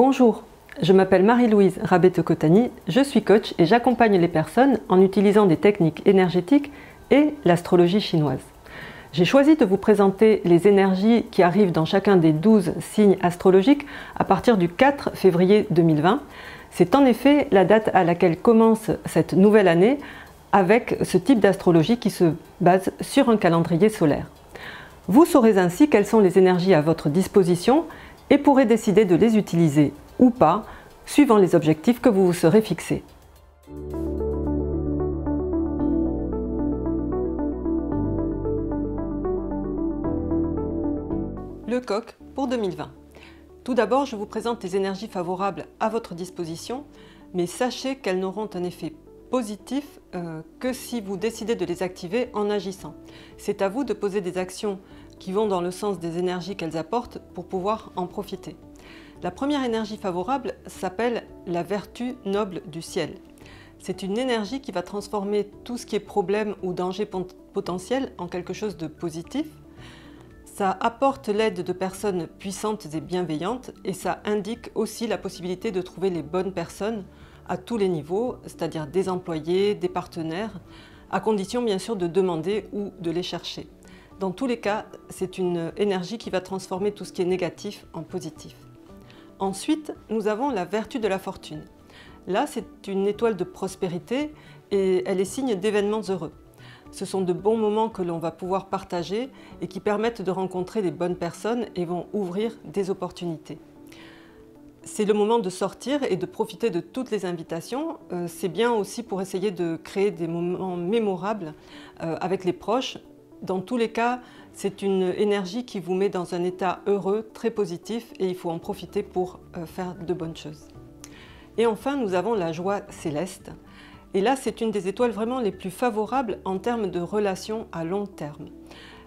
Bonjour, je m'appelle Marie-Louise Rabeteux-Cotani, je suis coach et j'accompagne les personnes en utilisant des techniques énergétiques et l'astrologie chinoise. J'ai choisi de vous présenter les énergies qui arrivent dans chacun des 12 signes astrologiques à partir du 4 février 2020. C'est en effet la date à laquelle commence cette nouvelle année avec ce type d'astrologie qui se base sur un calendrier solaire. Vous saurez ainsi quelles sont les énergies à votre disposition et pourrez décider de les utiliser ou pas, suivant les objectifs que vous vous serez fixés. Le coq pour 2020. Tout d'abord, je vous présente les énergies favorables à votre disposition, mais sachez qu'elles n'auront un effet positif que si vous décidez de les activer en agissant. C'est à vous de poser des actions qui vont dans le sens des énergies qu'elles apportent pour pouvoir en profiter. La première énergie favorable s'appelle la vertu noble du ciel. C'est une énergie qui va transformer tout ce qui est problème ou danger potentiel en quelque chose de positif. Ça apporte l'aide de personnes puissantes et bienveillantes et ça indique aussi la possibilité de trouver les bonnes personnes à tous les niveaux, c'est-à-dire des employés, des partenaires, à condition bien sûr de demander ou de les chercher. Dans tous les cas, c'est une énergie qui va transformer tout ce qui est négatif en positif. Ensuite, nous avons la vertu de la fortune. Là, c'est une étoile de prospérité et elle est signe d'événements heureux. Ce sont de bons moments que l'on va pouvoir partager et qui permettent de rencontrer les bonnes personnes et vont ouvrir des opportunités. C'est le moment de sortir et de profiter de toutes les invitations. C'est bien aussi pour essayer de créer des moments mémorables avec les proches. Dans tous les cas, c'est une énergie qui vous met dans un état heureux, très positif et il faut en profiter pour faire de bonnes choses. Et enfin, nous avons la joie céleste. Et là, c'est une des étoiles vraiment les plus favorables en termes de relations à long terme.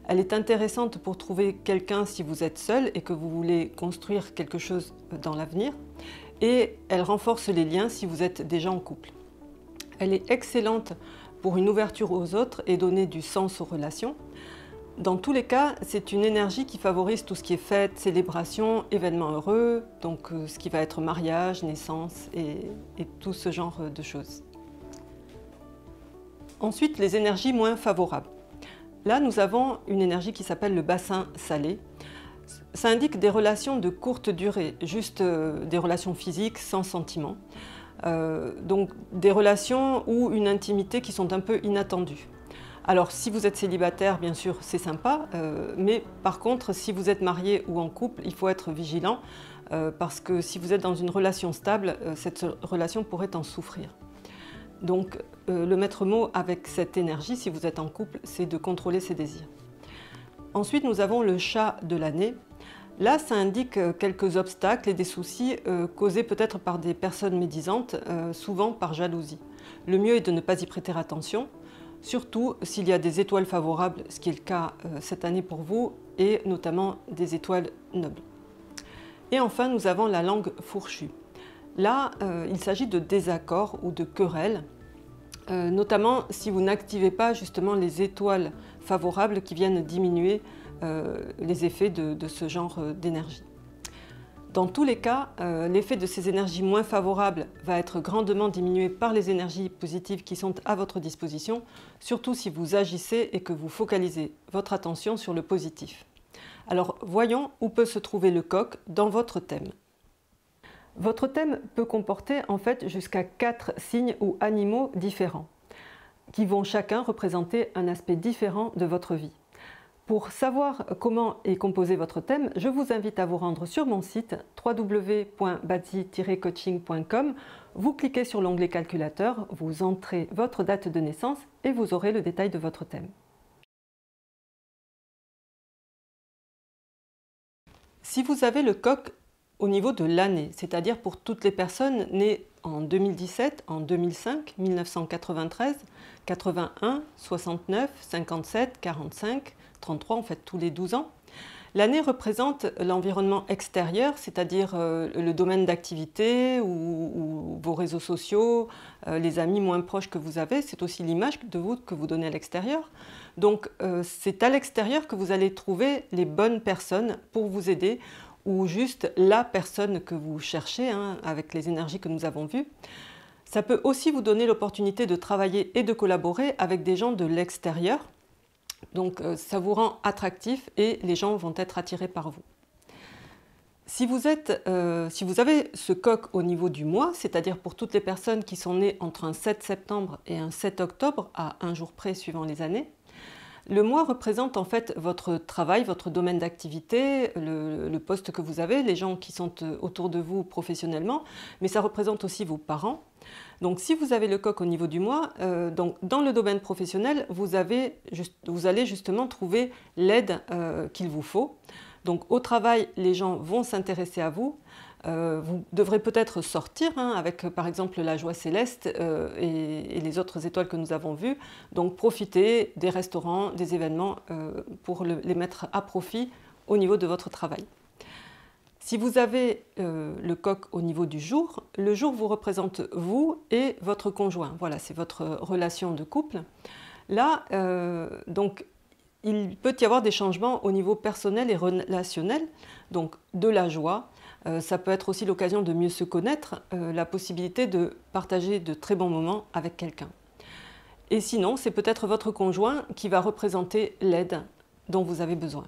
Elle est intéressante pour trouver quelqu'un si vous êtes seul et que vous voulez construire quelque chose dans l'avenir. Et elle renforce les liens si vous êtes déjà en couple. Elle est excellente pour une ouverture aux autres et donner du sens aux relations. Dans tous les cas, c'est une énergie qui favorise tout ce qui est fête, célébration, événements heureux, donc ce qui va être mariage, naissance et tout ce genre de choses. Ensuite, les énergies moins favorables. Là, nous avons une énergie qui s'appelle le bassin salé. Ça indique des relations de courte durée, juste des relations physiques sans sentiment. Donc des relations ou une intimité qui sont un peu inattendues. Alors si vous êtes célibataire, bien sûr, c'est sympa, mais par contre, si vous êtes marié ou en couple, il faut être vigilant parce que si vous êtes dans une relation stable, cette relation pourrait en souffrir. Donc le maître mot avec cette énergie, si vous êtes en couple, c'est de contrôler ses désirs. Ensuite, nous avons le chat de l'année. Là, ça indique quelques obstacles et des soucis causés peut-être par des personnes médisantes, souvent par jalousie. Le mieux est de ne pas y prêter attention, surtout s'il y a des étoiles favorables, ce qui est le cas cette année pour vous, et notamment des étoiles nobles. Et enfin, nous avons la langue fourchue. Là, il s'agit de désaccords ou de querelles, notamment si vous n'activez pas justement les étoiles favorables qui viennent diminuer les effets de ce genre d'énergie. Dans tous les cas, l'effet de ces énergies moins favorables va être grandement diminué par les énergies positives qui sont à votre disposition, surtout si vous agissez et que vous focalisez votre attention sur le positif. Alors voyons où peut se trouver le coq dans votre thème. Votre thème peut comporter en fait jusqu'à 4 signes ou animaux différents, qui vont chacun représenter un aspect différent de votre vie. Pour savoir comment est composé votre thème, je vous invite à vous rendre sur mon site www.bazi-coaching.com. Vous cliquez sur l'onglet calculateur, vous entrez votre date de naissance et vous aurez le détail de votre thème. Si vous avez le coq au niveau de l'année, c'est-à-dire pour toutes les personnes nées en 2017, en 2005, 1993, 81, 69, 57, 45, 33, en fait tous les 12 ans. L'année représente l'environnement extérieur, c'est-à-dire le domaine d'activité ou vos réseaux sociaux, les amis moins proches que vous avez. C'est aussi l'image de vous que vous donnez à l'extérieur. Donc c'est à l'extérieur que vous allez trouver les bonnes personnes pour vous aider ou juste la personne que vous cherchez, hein, avec les énergies que nous avons vues. Ça peut aussi vous donner l'opportunité de travailler et de collaborer avec des gens de l'extérieur. Donc ça vous rend attractif et les gens vont être attirés par vous. Si vous avez ce coq au niveau du mois, c'est-à-dire pour toutes les personnes qui sont nées entre un 7 septembre et un 7 octobre, à un jour près suivant les années, le mois représente en fait votre travail, votre domaine d'activité, le poste que vous avez, les gens qui sont autour de vous professionnellement, mais ça représente aussi vos parents. Donc si vous avez le coq au niveau du mois, donc dans le domaine professionnel, vous allez justement trouver l'aide qu'il vous faut. Donc au travail, les gens vont s'intéresser à vous. Vous devrez peut-être sortir avec par exemple la joie céleste et les autres étoiles que nous avons vues. Donc profitez des restaurants, des événements pour les mettre à profit au niveau de votre travail. Si vous avez le coq au niveau du jour, le jour vous représente vous et votre conjoint. Voilà, c'est votre relation de couple. Là, donc, il peut y avoir des changements au niveau personnel et relationnel, donc de la joie. Ça peut être aussi l'occasion de mieux se connaître, la possibilité de partager de très bons moments avec quelqu'un. Et sinon, c'est peut-être votre conjoint qui va représenter l'aide dont vous avez besoin.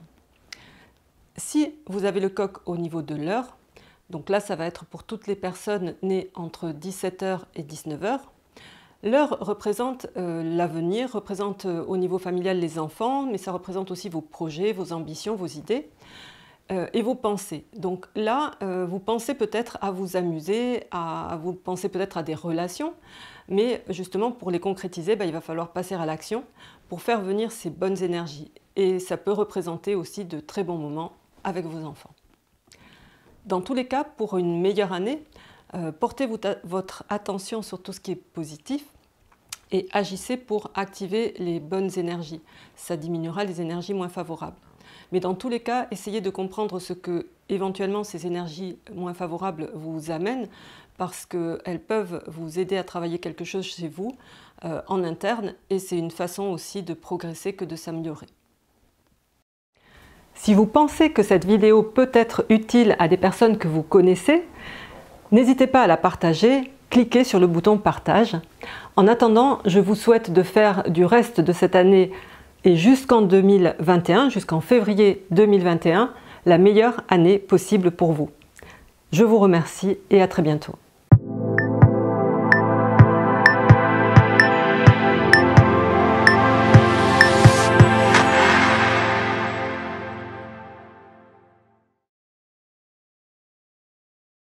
Si vous avez le coq au niveau de l'heure, donc là ça va être pour toutes les personnes nées entre 17 h et 19 h, l'heure représente l'avenir, représente au niveau familial les enfants, mais ça représente aussi vos projets, vos ambitions, vos idées et vos pensées. Donc là, vous pensez peut-être à vous amuser, vous pensez peut-être à des relations, mais justement pour les concrétiser, il va falloir passer à l'action pour faire venir ces bonnes énergies. Et ça peut représenter aussi de très bons moments avec vos enfants. Dans tous les cas, pour une meilleure année, portez votre attention sur tout ce qui est positif et agissez pour activer les bonnes énergies. Ça diminuera les énergies moins favorables. Mais dans tous les cas, essayez de comprendre ce que éventuellement ces énergies moins favorables vous amènent, parce qu'elles peuvent vous aider à travailler quelque chose chez vous en interne, et c'est une façon aussi de progresser que de s'améliorer. Si vous pensez que cette vidéo peut être utile à des personnes que vous connaissez, n'hésitez pas à la partager, cliquez sur le bouton partage. En attendant, je vous souhaite de faire du reste de cette année et jusqu'en 2021, jusqu'en février 2021, la meilleure année possible pour vous. Je vous remercie et à très bientôt.